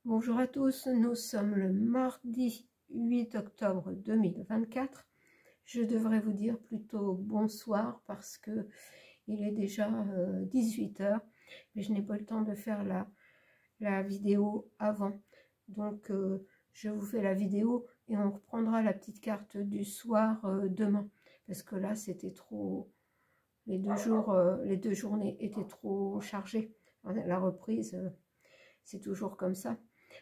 Bonjour à tous, nous sommes le mardi 8 octobre 2024. Je devrais vous dire plutôt bonsoir parce que il est déjà 18 h, mais je n'ai pas le temps de faire la vidéo avant. Donc je vous fais la vidéo et on reprendra la petite carte du soir demain. Parce que là c'était trop, les deux journées étaient trop chargées. La reprise, c'est toujours comme ça.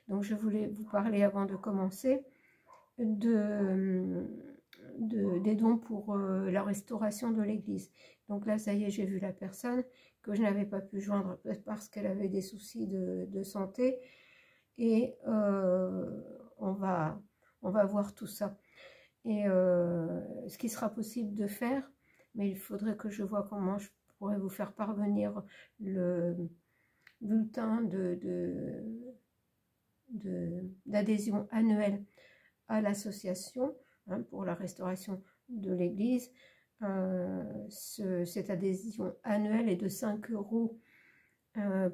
Donc je voulais vous parler avant de commencer des dons pour la restauration de l'église. Donc là ça y est, j'ai vu la personne que je n'avais pas pu joindre parce qu'elle avait des soucis de santé et on va voir tout ça et ce qui sera possible de faire, mais il faudrait que je vois comment je pourrais vous faire parvenir le bulletin d'adhésion annuelle à l'association pour la restauration de l'église. Cette adhésion annuelle est de 5 €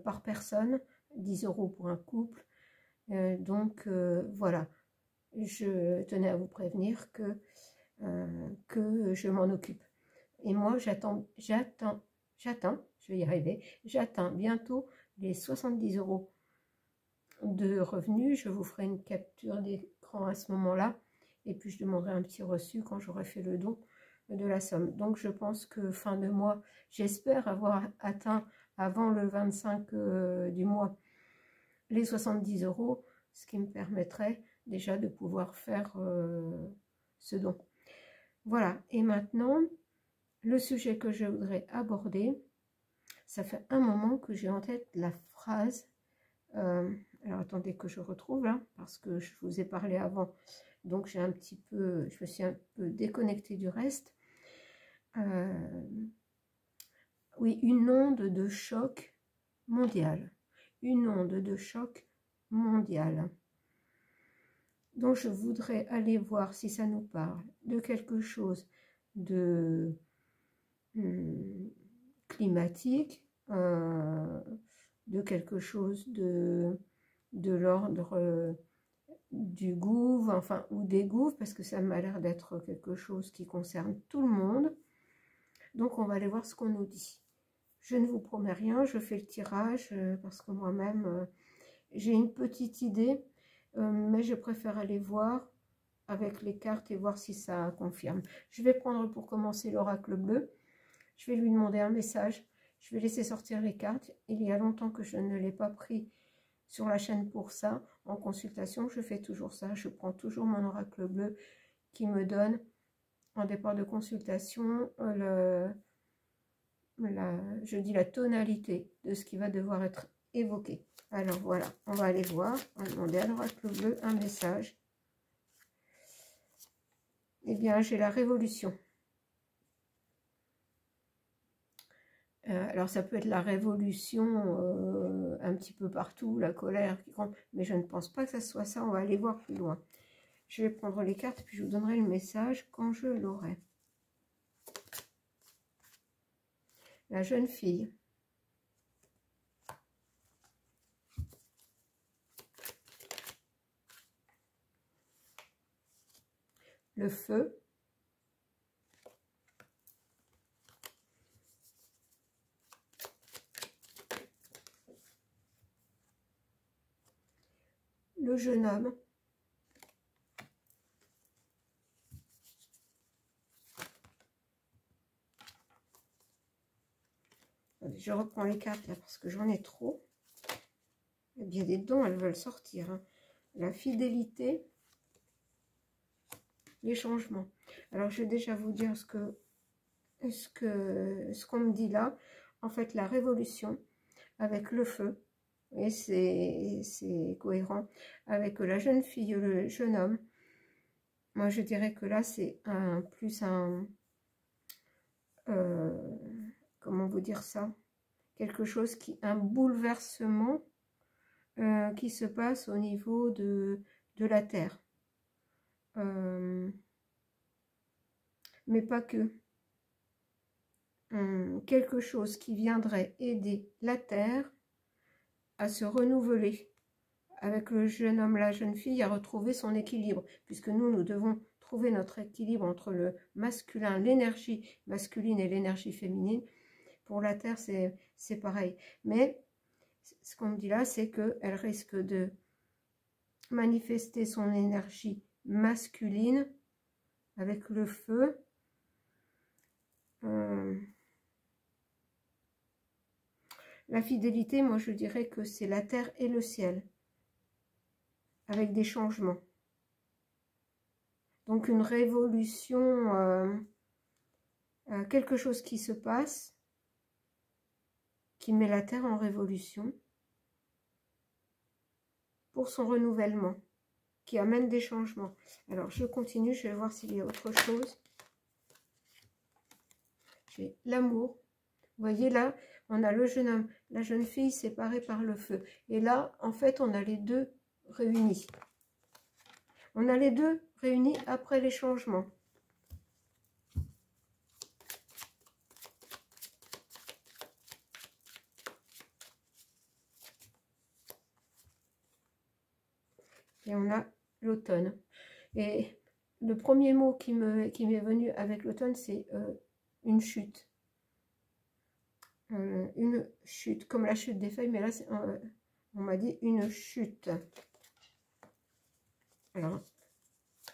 par personne, 10 € pour un couple. Donc voilà, je tenais à vous prévenir que je m'en occupe. Et moi j'attends, je vais y arriver, j'atteins bientôt les 70 € de revenus. Je vous ferai une capture d'écran à ce moment-là et puis je demanderai un petit reçu quand j'aurai fait le don de la somme. Donc je pense que fin de mois, j'espère avoir atteint avant le 25 du mois les 70 €, ce qui me permettrait déjà de pouvoir faire ce don. Voilà, et maintenant le sujet que je voudrais aborder, ça fait un moment que j'ai en tête la phrase alors attendez que je retrouve là, parce que je vous ai parlé avant, donc je me suis un peu déconnectée du reste. Oui, une onde de choc mondiale. Une onde de choc mondiale. Donc je voudrais aller voir si ça nous parle de quelque chose de climatique, de quelque chose de l'ordre du gouffre, enfin, ou des gouffres, parce que ça m'a l'air d'être quelque chose qui concerne tout le monde. Donc on va aller voir ce qu'on nous dit. Je ne vous promets rien, je fais le tirage parce que moi-même j'ai une petite idée, mais je préfère aller voir avec les cartes et voir si ça confirme. Je vais prendre pour commencer l'oracle bleu. Je vais lui demander un message. Je vais laisser sortir les cartes. Il y a longtemps que je ne l'ai pas pris sur la chaîne pour ça. En consultation, je fais toujours ça. Je prends toujours mon oracle bleu qui me donne, en départ de consultation, je dis la tonalité de ce qui va devoir être évoqué. Alors voilà, on va aller voir. On va demander à l'oracle bleu un message. Eh bien, j'ai la révolution. Alors ça peut être la révolution un petit peu partout, la colère qui gronde, mais je ne pense pas que ça soit ça. On va aller voir plus loin. Je vais prendre les cartes puis je vous donnerai le message quand je l'aurai. La jeune fille. Le feu. Le jeune homme. Je reprends les cartes là parce que j'en ai trop. Il y a bien des dons, elles veulent sortir. Hein. La fidélité. Les changements. Alors je vais déjà vous dire ce qu'on me dit là. En fait, la révolution avec le feu. Et c'est cohérent avec la jeune fille, le jeune homme. Moi, je dirais que là, c'est comment vous dire ça? Quelque chose un bouleversement qui se passe au niveau de la Terre. Mais pas que. Quelque chose qui viendrait aider la Terre à se renouveler, avec le jeune homme, la jeune fille, à retrouver son équilibre, puisque nous devons trouver notre équilibre entre le masculin, l'énergie masculine et l'énergie féminine. Pour la Terre, c'est pareil. Mais ce qu'on me dit là, c'est qu'elle risque de manifester son énergie masculine avec le feu. La fidélité, moi je dirais que c'est la terre et le ciel, avec des changements. Donc une révolution, quelque chose qui se passe, qui met la terre en révolution pour son renouvellement, qui amène des changements. Alors je continue, je vais voir s'il y a autre chose. J'ai l'amour. Vous voyez là, on a le jeune homme, la jeune fille séparée par le feu. Et là, en fait, on a les deux réunis. On a les deux réunis après les changements. Et on a l'automne. Et le premier mot qui m'est venu avec l'automne, c'est une chute. Une chute, comme la chute des feuilles, mais là, on m'a dit une chute. Alors,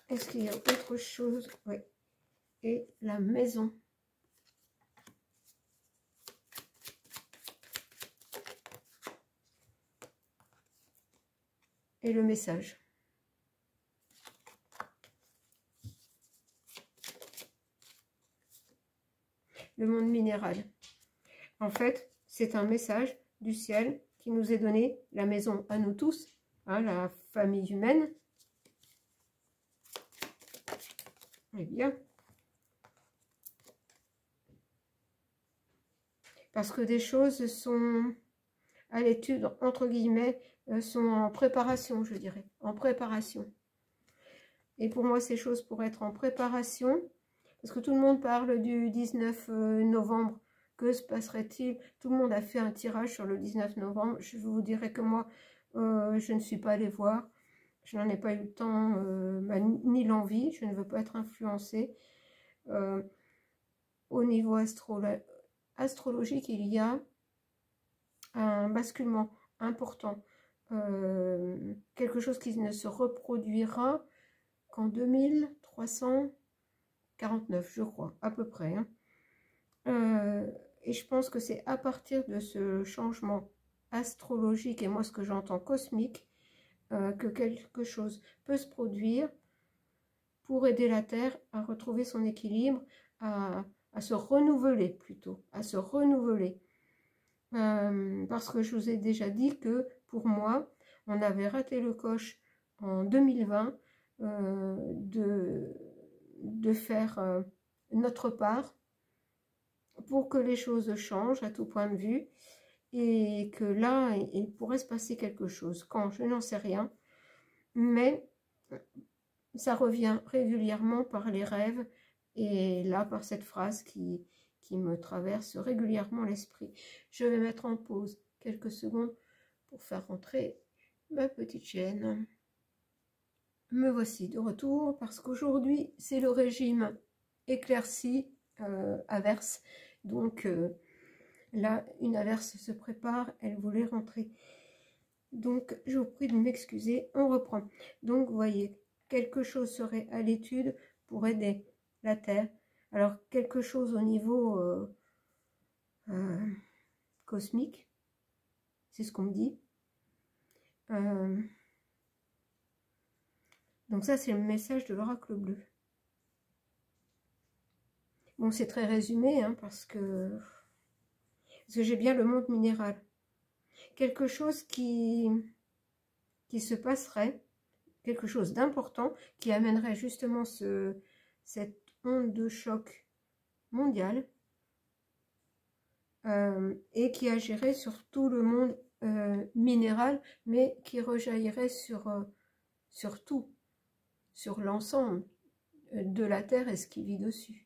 est-ce qu'il y a autre chose? Oui. Et la maison. Et le message. Le monde minéral. En fait, c'est un message du ciel qui nous est donné, la maison à nous tous, hein, la famille humaine. Eh bien, parce que des choses sont à l'étude, entre guillemets, sont en préparation, je dirais, en préparation. Et pour moi, ces choses pourraient être en préparation, parce que tout le monde parle du 19 novembre. Que se passerait-il? Tout le monde a fait un tirage sur le 19 novembre. Je vous dirais que moi, je ne suis pas allée voir. Je n'en ai pas eu le temps, ni l'envie. Je ne veux pas être influencée. Au niveau astrologique, il y a un basculement important. Quelque chose qui ne se reproduira qu'en 2349, je crois, à peu près. Hein. Et je pense que c'est à partir de ce changement astrologique, et moi ce que j'entends cosmique, que quelque chose peut se produire pour aider la Terre à retrouver son équilibre, à se renouveler plutôt, à se renouveler. Parce que je vous ai déjà dit que pour moi, on avait raté le coche en 2020 de faire notre part pour que les choses changent à tout point de vue et que là, il pourrait se passer quelque chose. Quand, je n'en sais rien, mais ça revient régulièrement par les rêves et là, par cette phrase qui me traverse régulièrement l'esprit. Je vais mettre en pause quelques secondes pour faire rentrer ma petite chienne. Me voici de retour parce qu'aujourd'hui, c'est le régime éclairci, averse. Donc là, une averse se prépare, elle voulait rentrer. Donc, je vous prie de m'excuser, on reprend. Donc, vous voyez, quelque chose serait à l'étude pour aider la Terre. Alors, quelque chose au niveau cosmique, c'est ce qu'on me dit. Donc ça, c'est le message de l'oracle bleu. Bon, c'est très résumé, hein, parce que j'ai bien le monde minéral. Quelque chose qui se passerait, quelque chose d'important, qui amènerait justement cette onde de choc mondiale, et qui agirait sur tout le monde minéral, mais qui rejaillirait sur tout, sur l'ensemble de la Terre et ce qui vit dessus.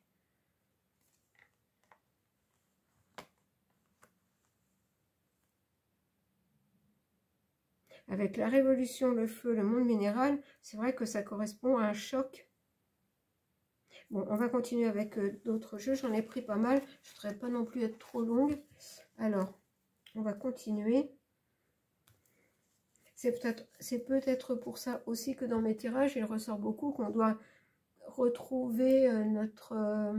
Avec la révolution, le feu, le monde minéral, c'est vrai que ça correspond à un choc. Bon, on va continuer avec d'autres jeux. J'en ai pris pas mal. Je ne voudrais pas non plus être trop longue. Alors, on va continuer. C'est peut-être pour ça aussi que dans mes tirages, il ressort beaucoup qu'on doit retrouver notre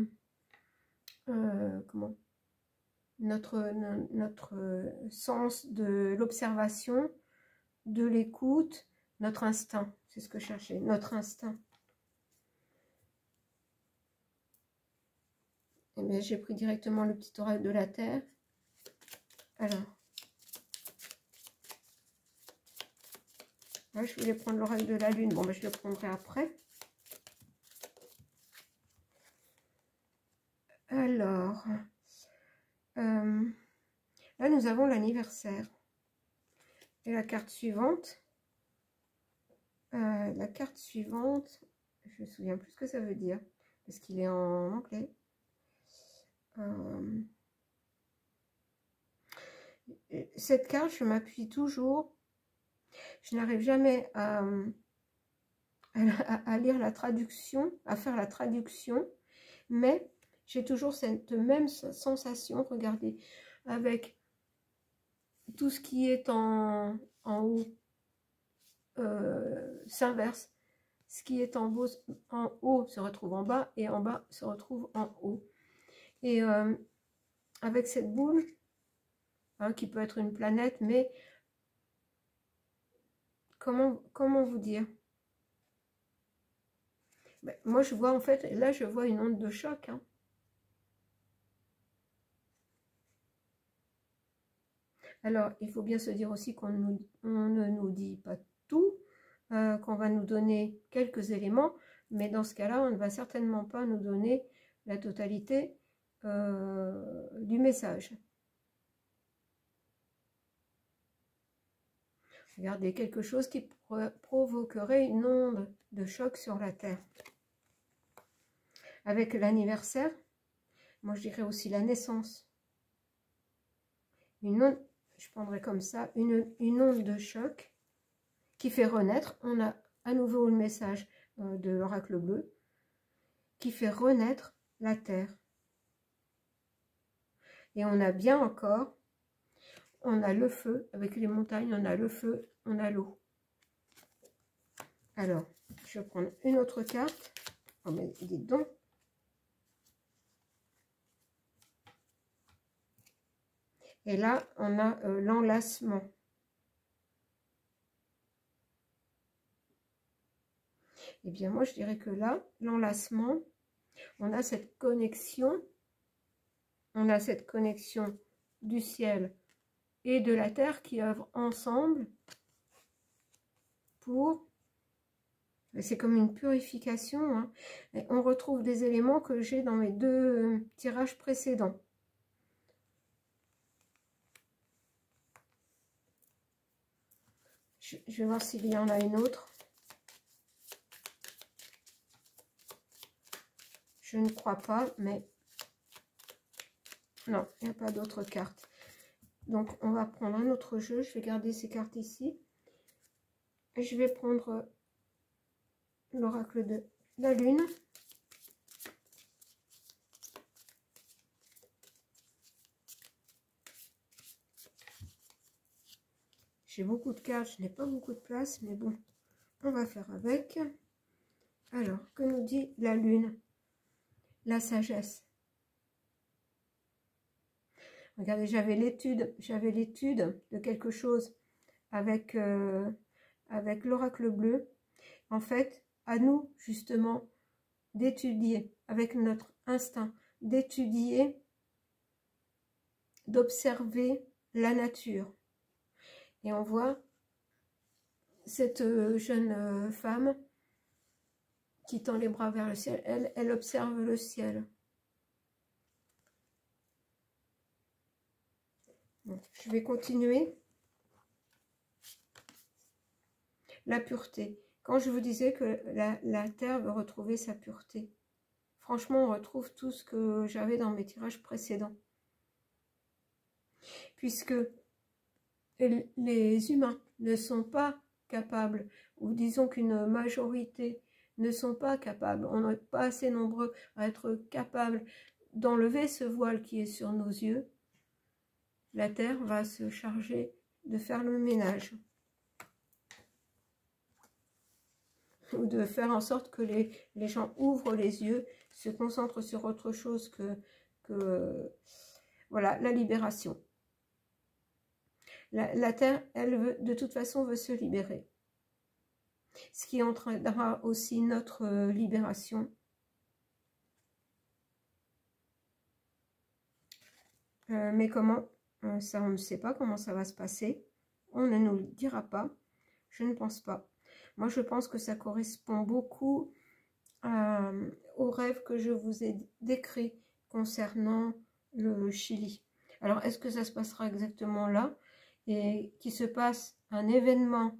sens de l'observation, de l'écoute, notre instinct. C'est ce que je cherchais, notre instinct. Eh bien, j'ai pris directement le petit oracle de la Terre. Alors, là, je voulais prendre l'oracle de la Lune. Bon, ben, je le prendrai après. Alors, là, nous avons l'anniversaire. Et la carte suivante, je me souviens plus ce que ça veut dire, parce qu'il est en anglais. Cette carte, je m'appuie toujours. Je n'arrive jamais à lire la traduction, à faire la traduction, mais j'ai toujours cette même sensation, regardez, avec tout ce qui est en haut, s'inverse. Ce qui est en haut se retrouve en bas et en bas se retrouve en haut. Et avec cette boule, hein, qui peut être une planète, mais comment vous dire? Ben, moi, je vois en fait, là, je vois une onde de choc. Hein. Alors, il faut bien se dire aussi qu'on ne nous dit pas tout, qu'on va nous donner quelques éléments, mais dans ce cas-là, on ne va certainement pas nous donner la totalité du message. Regardez, quelque chose qui provoquerait une onde de choc sur la Terre. Avec l'anniversaire, moi je dirais aussi la naissance. Une onde, je prendrais comme ça, une onde de choc qui fait renaître. On a à nouveau le message de l'oracle bleu qui fait renaître la Terre. Et on a bien encore, on a le feu, avec les montagnes, on a le feu, on a l'eau. Alors, je vais prendre une autre carte. Oh mais dites donc. Et là, on a l'enlacement. Eh bien, moi, je dirais que là, l'enlacement, on a cette connexion. On a cette connexion du ciel et de la terre qui œuvrent ensemble pour... C'est comme une purification. Hein. Et on retrouve des éléments que j'ai dans mes deux tirages précédents. Je vais voir s'il y en a une autre. Je ne crois pas, mais... Non, il n'y a pas d'autres cartes. Donc, on va prendre un autre jeu. Je vais garder ces cartes ici. Et je vais prendre l'oracle de la Lune. J'ai beaucoup de cartes, je n'ai pas beaucoup de place, mais bon, on va faire avec. Alors, que nous dit la Lune? La sagesse. Regardez, j'avais l'étude de quelque chose avec, avec l'oracle bleu. En fait, à nous, justement, d'étudier avec notre instinct, d'étudier, d'observer la nature. Et on voit cette jeune femme qui tend les bras vers le ciel. Elle observe le ciel. Bon, je vais continuer. La pureté. Quand je vous disais que la terre veut retrouver sa pureté. Franchement, on retrouve tout ce que j'avais dans mes tirages précédents. Puisque les humains ne sont pas capables, ou disons qu'une majorité ne sont pas capables, on n'est pas assez nombreux à être capables d'enlever ce voile qui est sur nos yeux, la Terre va se charger de faire le ménage. Ou de faire en sorte que les gens ouvrent les yeux, se concentrent sur autre chose que voilà, la libération. La Terre, elle veut, de toute façon, veut se libérer. Ce qui entraînera aussi notre libération. Mais comment? Ça, on ne sait pas comment ça va se passer. On ne nous le dira pas. Je ne pense pas. Moi, je pense que ça correspond beaucoup au rêve que je vous ai décrit concernant le Chili. Alors, est-ce que ça se passera exactement là et qu'il se passe un événement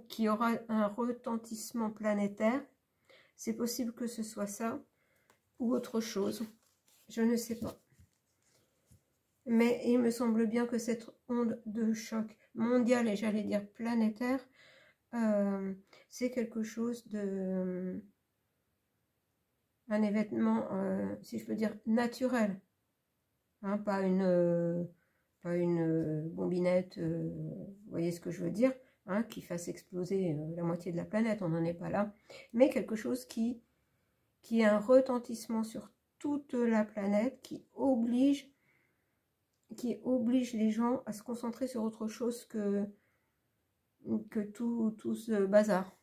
qui aura un retentissement planétaire? C'est possible que ce soit ça ou autre chose. Je ne sais pas. Mais il me semble bien que cette onde de choc mondiale et j'allais dire planétaire, c'est quelque chose de... un événement, si je peux dire, naturel. Hein, pas une bombinette, vous voyez ce que je veux dire, hein, qui fasse exploser la moitié de la planète, on n'en est pas là. Mais quelque chose qui a un retentissement sur toute la planète, qui oblige les gens à se concentrer sur autre chose que tout ce bazar.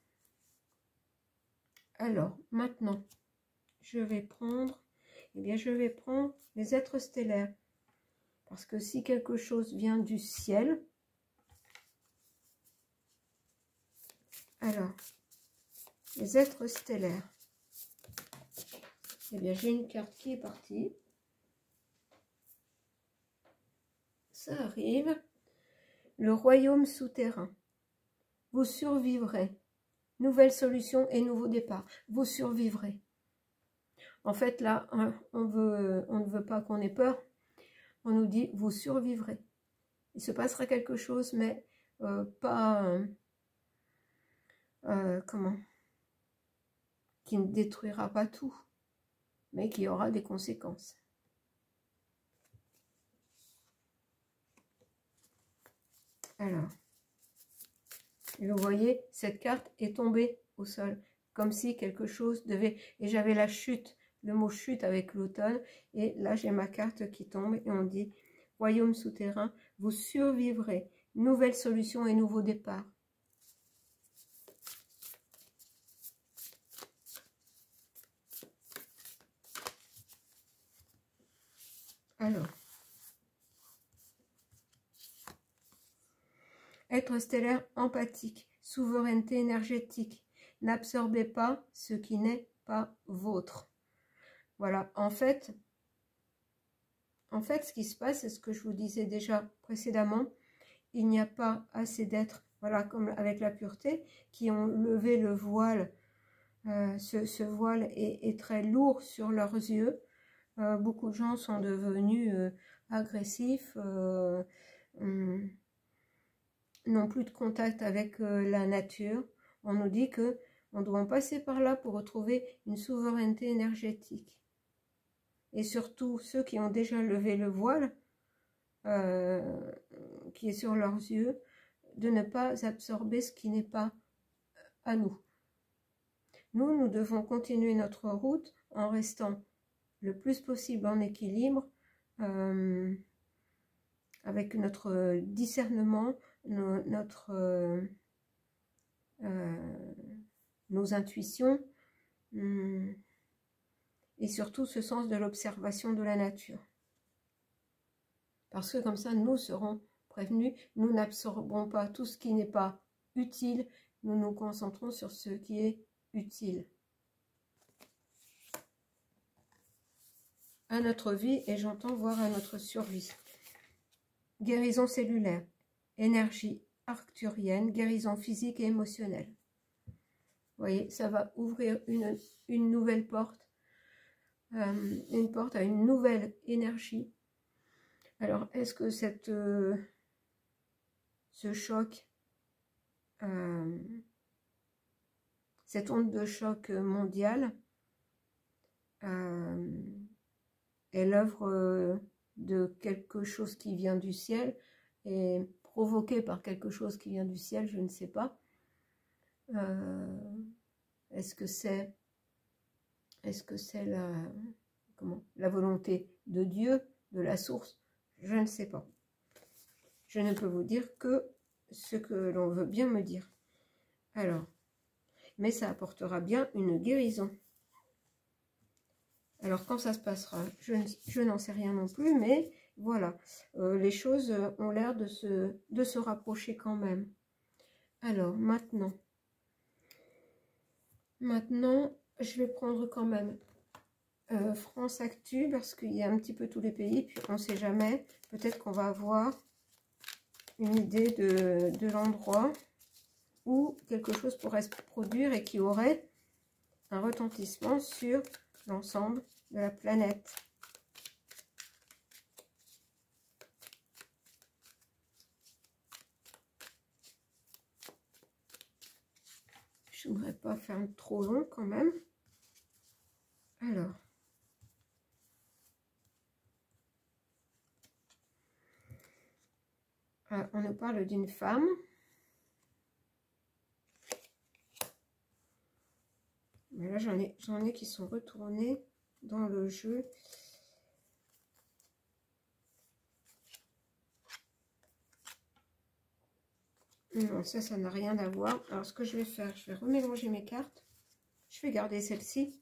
Alors, maintenant, je vais prendre les êtres stellaires. Parce que si quelque chose vient du ciel, alors, les êtres stellaires, eh bien, j'ai une carte qui est partie. Ça arrive. Le royaume souterrain. Vous survivrez. Nouvelle solution et nouveau départ. Vous survivrez. En fait, là, on ne veut pas qu'on ait peur. On nous dit, vous survivrez. Il se passera quelque chose, mais pas... comment? Qui ne détruira pas tout, mais qui aura des conséquences. Alors, vous voyez, cette carte est tombée au sol, comme si quelque chose devait... Et j'avais la chute, le mot chute avec l'automne, et là j'ai ma carte qui tombe, et on dit, royaume souterrain, vous survivrez, nouvelle solution et nouveau départ. Alors, être stellaire empathique, souveraineté énergétique, n'absorbez pas ce qui n'est pas vôtre. Voilà, en fait, ce qui se passe, c'est ce que je vous disais déjà précédemment, il n'y a pas assez d'êtres, voilà, comme avec la pureté, qui ont levé le voile. Ce voile est très lourd sur leurs yeux. Beaucoup de gens sont devenus agressifs, n'ont plus de contact avec la nature. On nous dit que on doit en passer par là pour retrouver une souveraineté énergétique. Et surtout, ceux qui ont déjà levé le voile, qui est sur leurs yeux, de ne pas absorber ce qui n'est pas à nous. Nous devons continuer notre route en restant le plus possible en équilibre, avec notre discernement, nos intuitions, et surtout ce sens de l'observation de la nature. Parce que comme ça, nous serons prévenus, nous n'absorbons pas tout ce qui n'est pas utile, nous nous concentrons sur ce qui est utile à notre vie, et j'entends voir à notre survie. Guérison cellulaire, énergie arcturienne, guérison physique et émotionnelle. Vous voyez, ça va ouvrir une nouvelle porte, une porte à une nouvelle énergie. Alors, est-ce que ce choc, cette onde de choc mondiale est l'œuvre de quelque chose qui vient du ciel et provoquée par quelque chose qui vient du ciel, je ne sais pas. Est-ce que c'est la volonté de Dieu, de la source? Je ne sais pas. Je ne peux vous dire que ce que l'on veut bien me dire. Alors, mais ça apportera bien une guérison. Alors, quand ça se passera, je n'en sais rien non plus, mais voilà, les choses ont l'air de se rapprocher quand même. Alors, maintenant, je vais prendre quand même France Actu, parce qu'il y a un petit peu tous les pays, puis on ne sait jamais, peut-être qu'on va avoir une idée de l'endroit où quelque chose pourrait se produire et qui aurait un retentissement sur l'ensemble de la planète. Je ne voudrais pas faire trop long quand même. Alors, on nous parle d'une femme. Mais là, j'en ai qui sont retournés dans le jeu. Non, ça n'a rien à voir. Alors, ce que je vais faire, je vais remélanger mes cartes. Je vais garder celle-ci.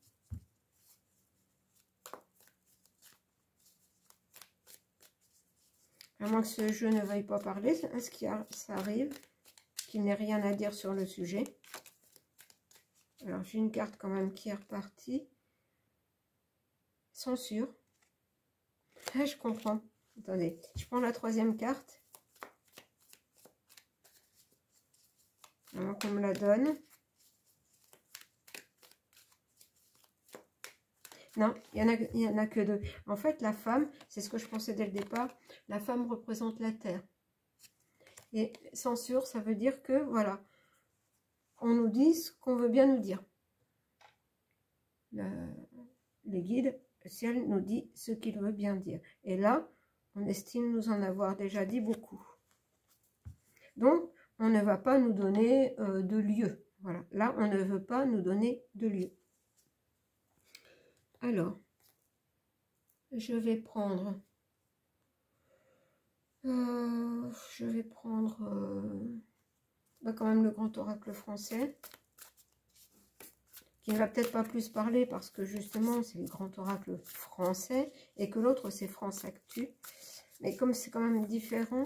À moins que ce jeu ne veuille pas parler, ça arrive, qu'il n'ait rien à dire sur le sujet. Alors, j'ai une carte quand même qui est repartie. Censure. Ah, je comprends. Attendez, je prends la troisième carte. Avant qu'on me la donne. Non, il y en a que deux. En fait, la femme, c'est ce que je pensais dès le départ, la femme représente la terre. Et censure, ça veut dire que, voilà, on nous dit ce qu'on veut bien nous dire. Les guides, le ciel nous dit ce qu'il veut bien dire. Et là, on estime nous en avoir déjà dit beaucoup. Donc, on ne va pas nous donner de lieu. Voilà, là, on ne veut pas nous donner de lieu. Alors, je vais prendre... quand même le grand oracle français, qui ne va peut-être pas plus parler parce que justement c'est le grand oracle français et que l'autre c'est France Actu. Mais comme c'est quand même différent,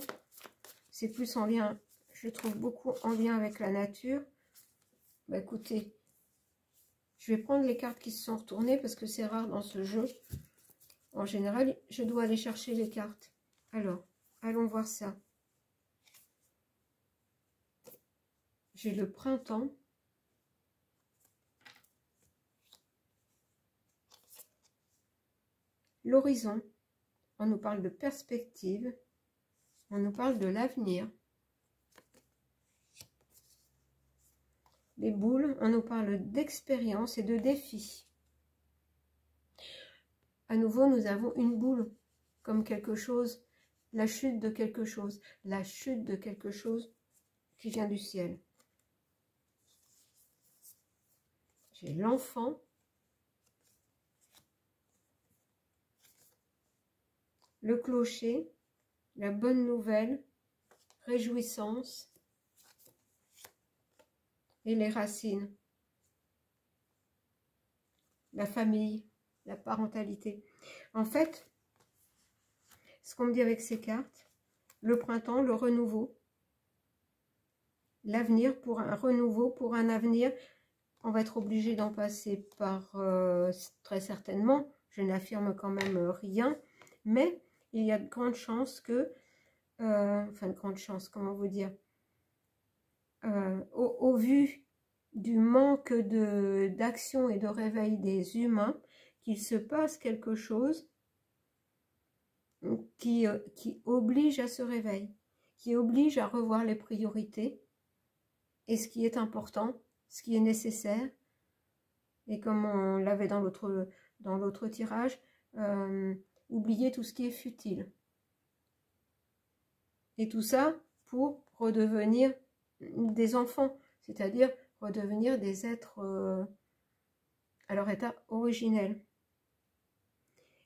c'est plus en lien, je trouve beaucoup en lien avec la nature. Bah écoutez, je vais prendre les cartes qui se sont retournées parce que c'est rare dans ce jeu. En général, je dois aller chercher les cartes. Alors, allons voir ça. J'ai le printemps. L'horizon. On nous parle de perspective. On nous parle de l'avenir. Les boules, on nous parle d'expérience et de défi. À nouveau, nous avons une boule comme quelque chose, la chute de quelque chose qui vient du ciel. J'ai l'enfant, le clocher, la bonne nouvelle, réjouissance et les racines, la famille, la parentalité. En fait, ce qu'on me dit avec ces cartes, le printemps, le renouveau, l'avenir pour un renouveau, pour un avenir. On va être obligé d'en passer par, très certainement, je n'affirme quand même rien, mais il y a de grandes chances que, enfin de grandes chances, comment vous dire, au vu du manque d'action et de réveil des humains, qu'il se passe quelque chose qui oblige à ce réveil, qui oblige à revoir les priorités et ce qui est important, ce qui est nécessaire. Et comme on l'avait dans l'autre tirage, oublier tout ce qui est futile. Et tout ça pour redevenir des enfants, c'est-à-dire redevenir des êtres à leur état originel.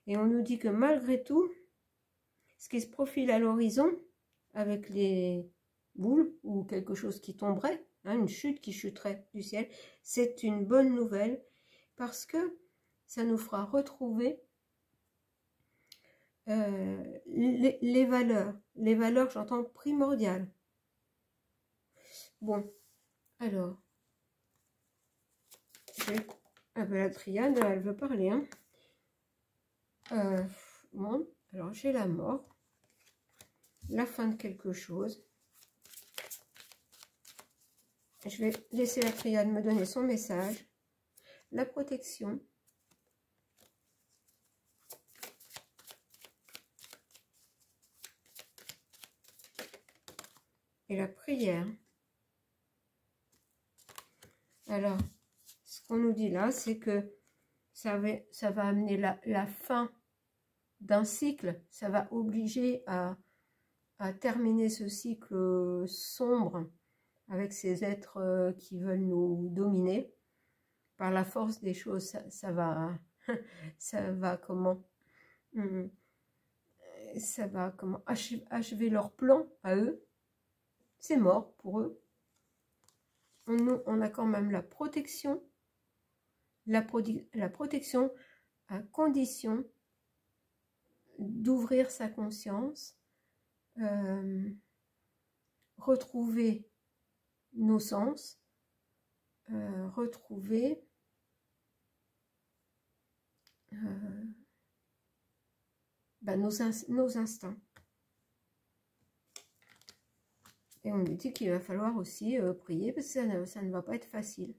Et on nous dit que malgré tout, ce qui se profile à l'horizon, avec les boules ou quelque chose qui tomberait, hein, une chute qui chuterait du ciel, c'est une bonne nouvelle parce que ça nous fera retrouver les valeurs, j'entends primordiales. Bon, alors, la triade, elle veut parler, hein. Bon, alors j'ai la mort, la fin de quelque chose. Je vais laisser la triade me donner son message, la protection, et la prière. Alors, ce qu'on nous dit là, c'est que ça va amener la fin d'un cycle, ça va obliger à terminer ce cycle sombre avec ces êtres qui veulent nous dominer. Par la force des choses, ça va comment ça va comment achever leur plan à eux. C'est mort pour eux. On a quand même la protection, la protection à condition d'ouvrir sa conscience, retrouver nos sens, retrouver nos instincts. Et on nous dit qu'il va falloir aussi prier parce que ça ne va pas être facile.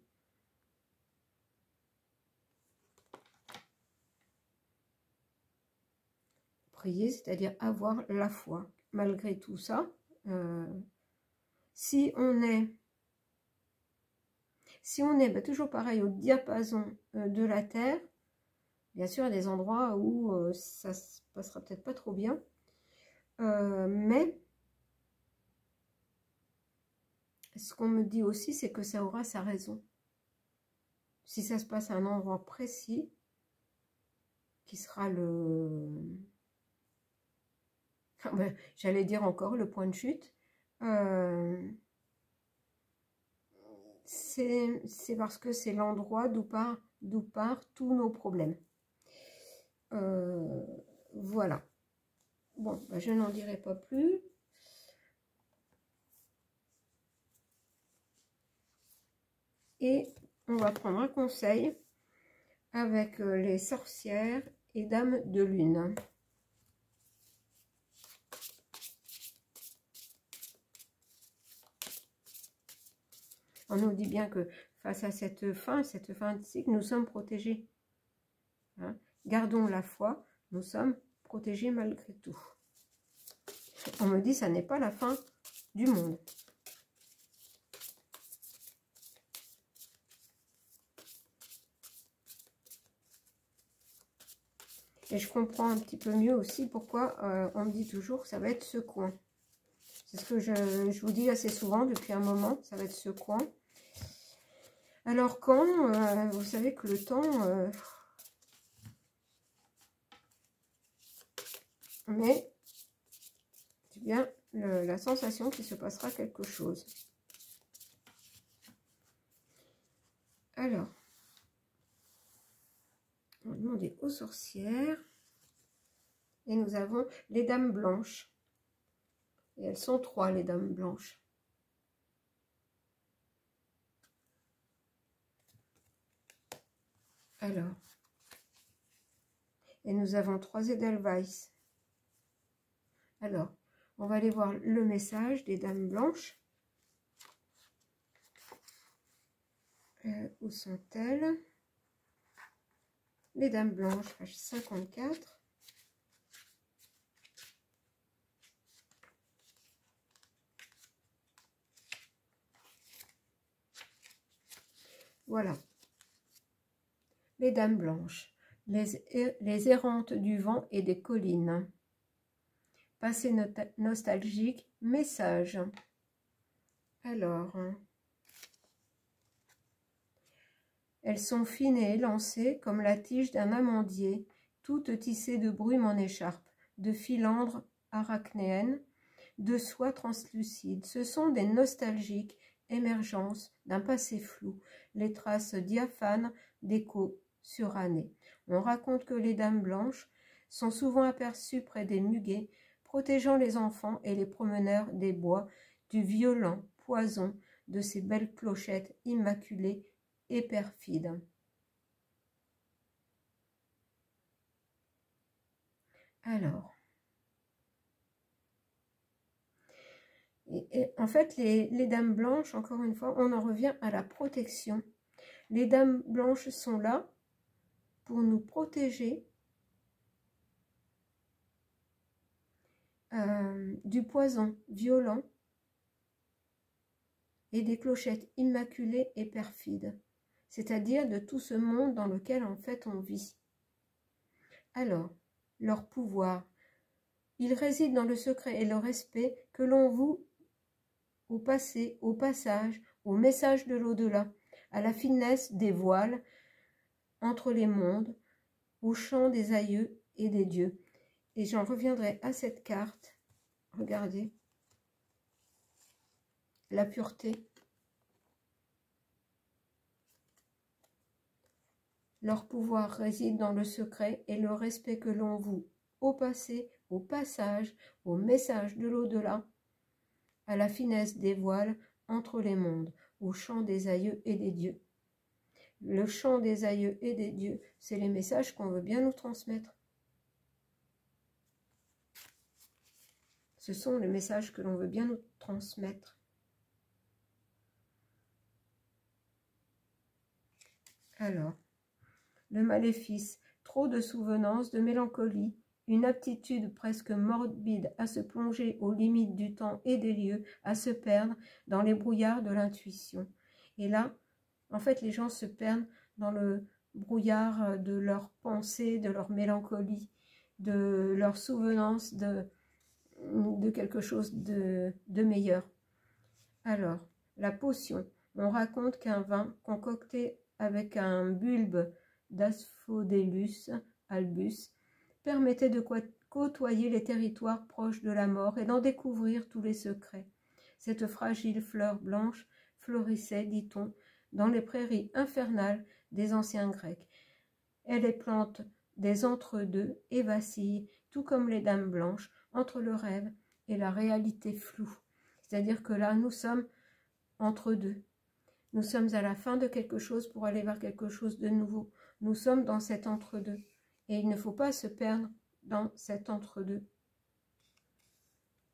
Prier, c'est-à-dire avoir la foi. Malgré tout ça, si on est toujours pareil au diapason de la Terre, bien sûr, il y a des endroits où ça se passera peut-être pas trop bien, mais ce qu'on me dit aussi, c'est que ça aura sa raison. Si ça se passe à un endroit précis, qui sera j'allais dire encore le point de chute, c'est parce que c'est l'endroit d'où partent tous nos problèmes. Voilà. Bon, je n'en dirai pas plus. Et on va prendre un conseil avec les sorcières et dames de lune. On nous dit bien que face à cette fin de cycle, nous sommes protégés. Hein? Gardons la foi, nous sommes protégés malgré tout. On me dit que ça n'est pas la fin du monde. Et je comprends un petit peu mieux aussi pourquoi on me dit toujours que ça va être secouant. C'est ce que je vous dis assez souvent depuis un moment, ça va être secouant. Alors quand, vous savez que le temps... mais c'est bien la sensation qu'il se passera quelque chose. Alors, on va demander aux sorcières. Et nous avons les dames blanches. Et elles sont 3, les dames blanches. Alors, et nous avons 3 Edelweiss. Alors, on va aller voir le message des dames blanches. Où sont-elles? Les dames blanches, page 54. Voilà. Les dames blanches, les errantes du vent et des collines. Passé nostalgique, message. Alors, elles sont fines et élancées comme la tige d'un amandier, toutes tissées de brume en écharpe, de filandres arachnéennes, de soie translucide. Ce sont des nostalgiques émergences d'un passé flou, les traces diaphanes d'échos surannés. On raconte que les dames blanches sont souvent aperçues près des muguets, protégeant les enfants et les promeneurs des bois du violent poison de ces belles clochettes immaculées et perfides. Alors, en fait, les dames blanches, encore une fois, on en revient à la protection. Les dames blanches sont là pour nous protéger du poison violent et des clochettes immaculées et perfides, c'est-à-dire de tout ce monde dans lequel en fait on vit. Alors, leur pouvoir, il réside dans le secret et le respect que l'on voue au passé, au passage, au message de l'au-delà, à la finesse des voiles entre les mondes, au chant des aïeux et des dieux. Et j'en reviendrai à cette carte. Regardez. La pureté. Leur pouvoir réside dans le secret et le respect que l'on voue au passé, au passage, au message de l'au-delà, à la finesse des voiles entre les mondes, au chant des aïeux et des dieux. Le chant des aïeux et des dieux, c'est les messages qu'on veut bien nous transmettre. Ce sont les messages que l'on veut bien nous transmettre. Alors, le maléfice, trop de souvenances, de mélancolie, une aptitude presque morbide à se plonger aux limites du temps et des lieux, à se perdre dans les brouillards de l'intuition. Et là, en fait, les gens se perdent dans le brouillard de leurs pensées, de leur mélancolie, de leur souvenance de quelque chose de meilleur. Alors, la potion. On raconte qu'un vin concocté avec un bulbe d'Asphodélus albus permettait de côtoyer les territoires proches de la mort et d'en découvrir tous les secrets. Cette fragile fleur blanche fleurissait, dit-on, dans les prairies infernales des anciens Grecs. Elle est plante des entre-deux et vacille, tout comme les dames blanches, entre le rêve et la réalité floue. C'est-à-dire que là, nous sommes entre deux. Nous sommes à la fin de quelque chose pour aller vers quelque chose de nouveau. Nous sommes dans cet entre-deux. Et il ne faut pas se perdre dans cet entre-deux.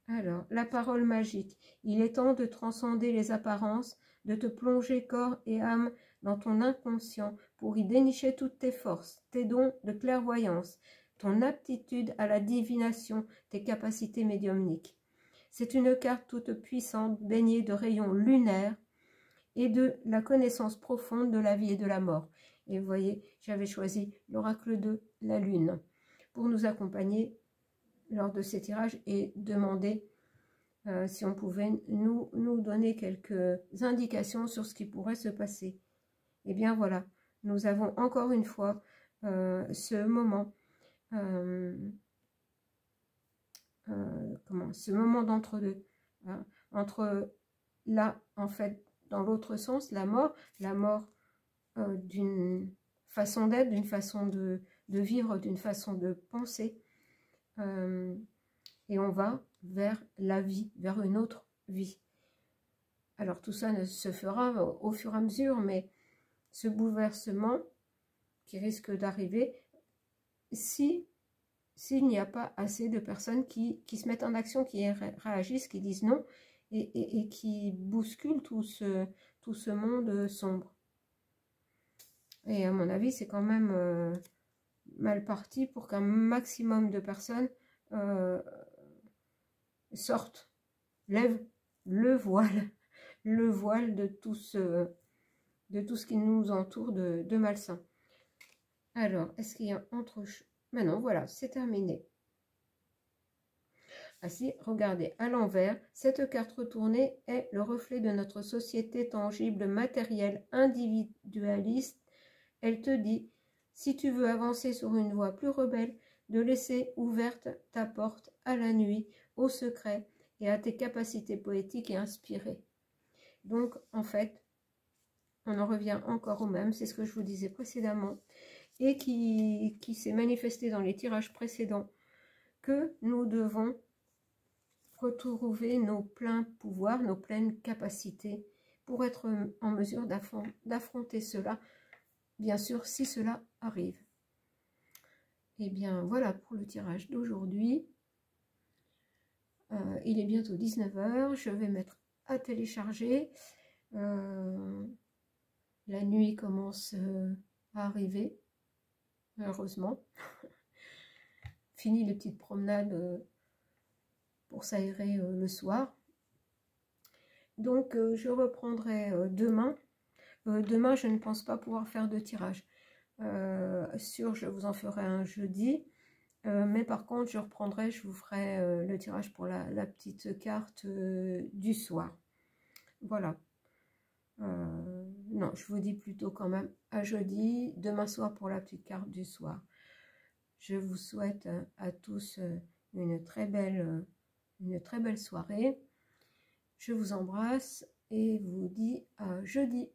Alors, la parole magique. Il est temps de transcender les apparences, de te plonger corps et âme dans ton inconscient pour y dénicher toutes tes forces, tes dons de clairvoyance, ton aptitude à la divination, tes capacités médiumniques. C'est une carte toute puissante, baignée de rayons lunaires et de la connaissance profonde de la vie et de la mort. Et vous voyez, j'avais choisi l'oracle de la lune pour nous accompagner lors de ces tirages et demander si on pouvait nous donner quelques indications sur ce qui pourrait se passer. Et bien voilà, nous avons encore une fois ce moment ce moment d'entre-deux, hein, entre là, en fait, dans l'autre sens, la mort d'une façon d'être, d'une façon de vivre, d'une façon de penser, et on va vers la vie, vers une autre vie. Alors tout ça ne se fera au fur et à mesure, mais ce bouleversement qui risque d'arriver, s'il n'y a pas assez de personnes qui se mettent en action, qui réagissent, qui disent non, et qui bousculent tout ce monde sombre. Et à mon avis, c'est quand même mal parti pour qu'un maximum de personnes lèvent le voile de tout ce de tout ce qui nous entoure de malsain. Alors, est-ce qu'il y a autre chose? Maintenant, voilà, c'est terminé. Ah si, regardez, à l'envers, cette carte retournée est le reflet de notre société tangible, matérielle, individualiste. Elle te dit, si tu veux avancer sur une voie plus rebelle, de laisser ouverte ta porte à la nuit, au secret et à tes capacités poétiques et inspirées. Donc, en fait, on en revient encore au même, c'est ce que je vous disais précédemment, et qui s'est manifesté dans les tirages précédents, que nous devons retrouver nos pleins pouvoirs, nos pleines capacités pour être en mesure d'affronter cela, bien sûr, si cela arrive. Et bien, voilà pour le tirage d'aujourd'hui. Il est bientôt 19 h, je vais mettre à télécharger. La nuit commence à arriver, heureusement. Fini les petites promenades pour s'aérer le soir. Donc je reprendrai demain. Demain, je ne pense pas pouvoir faire de tirage. Je vous en ferai un jeudi. Mais par contre, je reprendrai, je vous ferai le tirage pour la petite carte du soir. Voilà. Non, je vous dis plutôt quand même à jeudi, demain soir pour la petite carte du soir. Je vous souhaite à tous une très belle soirée. Je vous embrasse et vous dis à jeudi.